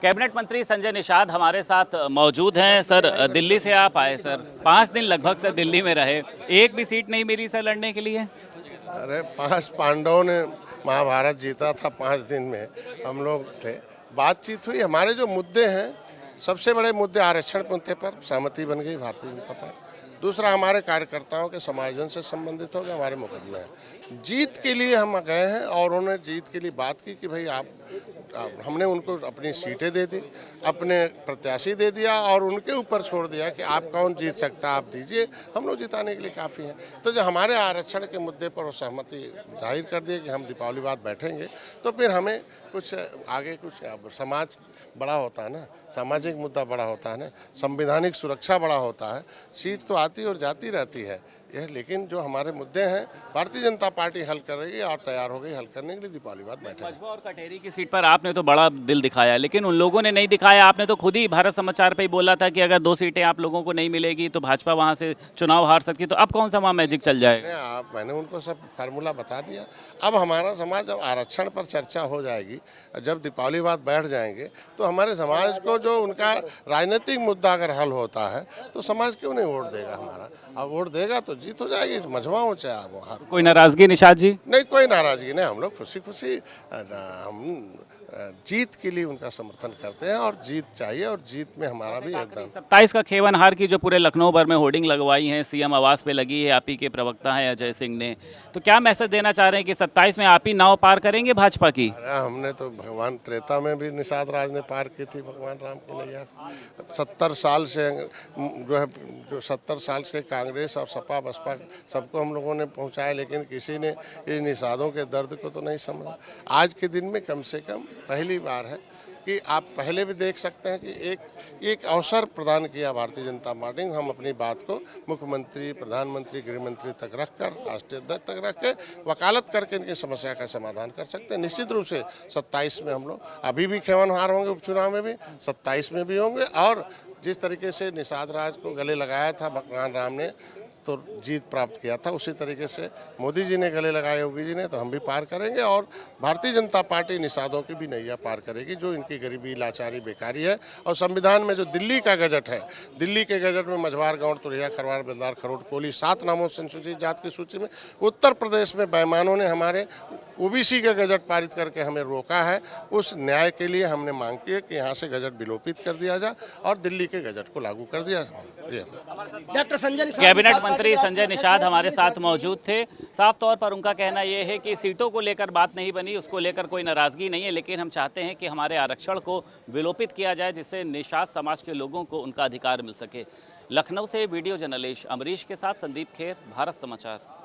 Cabinet मंत्री संजय निषाद हमारे साथ मौजूद हैं। सर, दिल्ली से आप आए सर, 5 दिन लगभग से दिल्ली में रहे, एक भी सीट नहीं मिली सर लड़ने के लिए? अरे 5 पांडवों ने महाभारत जीता था 5 दिन में, हम लोग थे। बातचीत हुई, हमारे जो मुद्दे हैं, सबसे बड़े मुद्दे आरक्षण मुद्दे पर सहमति बन गई भारतीय जनता पार्टी। दूसरा, हमारे कार्यकर्ताओं के समायोजन से संबंधित हो गए हमारे मुकदमे हैं। जीत के लिए हम गए हैं और उन्होंने जीत के लिए बात की कि भाई हमने उनको अपनी सीटें दे दी, अपने प्रत्याशी दे दिया और उनके ऊपर छोड़ दिया कि आप कौन जीत सकता, आप दीजिए, हम लोग जिताने के लिए काफ़ी हैं। तो जो हमारे आरक्षण के मुद्दे पर वो सहमति जाहिर कर दिए कि हम दीपावली बाद बैठेंगे, तो फिर हमें कुछ आगे कुछ समाज बड़ा होता है ना, सामाजिक मुद्दा बड़ा होता है ना, संवैधानिक सुरक्षा बड़ा होता है। सीट तो आती और जाती रहती है यह, लेकिन जो हमारे मुद्दे हैं भारतीय जनता पार्टी हल कर रही है और तैयार हो गई हल करने के लिए। दीपावली बाद बैठे मजबा और कटेरी की सीट पर आपने तो बड़ा दिल दिखाया, लेकिन उन लोगों ने नहीं दिखाया। आपने तो खुद ही भारत समाचार पे ही बोला था कि अगर 2 सीटें आप लोगों को नहीं मिलेगी तो भाजपा वहां से चुनाव हार सकती है। तो अब कौन सा वहाँ मैजिक चल जाएगा? मैंने उनको सब फार्मूला बता दिया। अब हमारा समाज, जब आरक्षण पर चर्चा हो जाएगी, जब दीपावली बाद बैठ जाएंगे, तो हमारे समाज को जो उनका राजनीतिक मुद्दा अगर हल होता है तो समाज क्यों नहीं वोट देगा हमारा? अब वोट देगा तो जीत हो जाएगी, मझवा हो चाहे वो हार। कोई नाराजगी निषाद जी? नहीं, कोई नाराजगी नहीं, हम लोग खुशी खुशी हम जीत के लिए उनका समर्थन करते हैं और जीत चाहिए और जीत में हमारा भी योगदान। 27 का खेवनहार की जो पूरे लखनऊ भर में होर्डिंग लगवाई हैं, सीएम आवास पे लगी है, आप ही के प्रवक्ता हैं अजय सिंह ने, तो क्या मैसेज देना चाह रहे हैं कि 27 में आप ही नाव पार करेंगे भाजपा की? अरे हमने तो भगवान त्रेता में भी निषाद राज ने पार की थी, भगवान राम की नैया। 70 साल से जो 70 साल से कांग्रेस और सपा बसपा सबको हम लोगों ने पहुंचाया, लेकिन किसी ने इन निषादों के दर्द को तो नहीं समझा। आज के दिन में कम से कम पहली बार है कि आप पहले भी देख सकते हैं कि एक अवसर प्रदान किया भारतीय जनता पार्टी ने। हम अपनी बात को मुख्यमंत्री, प्रधानमंत्री, गृहमंत्री तक रखकर, राष्ट्रीय अध्यक्ष तक रख के वकालत करके इनकी समस्या का समाधान कर सकते हैं। निश्चित रूप से 27 में हम लोग अभी भी खेवनहार होंगे, उपचुनाव में भी 27 में भी होंगे। और जिस तरीके से निषाद राज को गले लगाया था भगवान राम ने तो जीत प्राप्त किया था, उसी तरीके से मोदी जी ने गले लगाए, योगी जी ने, तो हम भी पार करेंगे और भारतीय जनता पार्टी निषादों की भी नैया पार करेगी, जो इनकी गरीबी, लाचारी, बेकारी है। और संविधान में जो दिल्ली का गजट है, दिल्ली के गजट में मझवार, गौड़, तुरैया, खरवाड़, बेलदार, खरोट, कोली 7 नामों से अनुसूचित जात की सूची में उत्तर प्रदेश में बेईमानों ने हमारे ओबीसी का गजट पारित करके हमें रोका है। उस न्याय के लिए हमने मांग की है कि यहाँ से गजट विलोपित कर दिया जाए और दिल्ली के गजट को लागू कर दिया जाए। डॉक्टर संजय, कैबिनेट मंत्री संजय निषाद हमारे साथ मौजूद थे। साफ तौर पर उनका कहना यह है कि सीटों को लेकर बात नहीं बनी, उसको लेकर कोई नाराजगी नहीं है, लेकिन हम चाहते हैं कि हमारे आरक्षण को विलोपित किया जाए, जिससे निषाद समाज के लोगों को उनका अधिकार मिल सके। लखनऊ से वीडियो जर्नलिस्ट अमरीश के साथ संदीप खेर, भारत समाचार।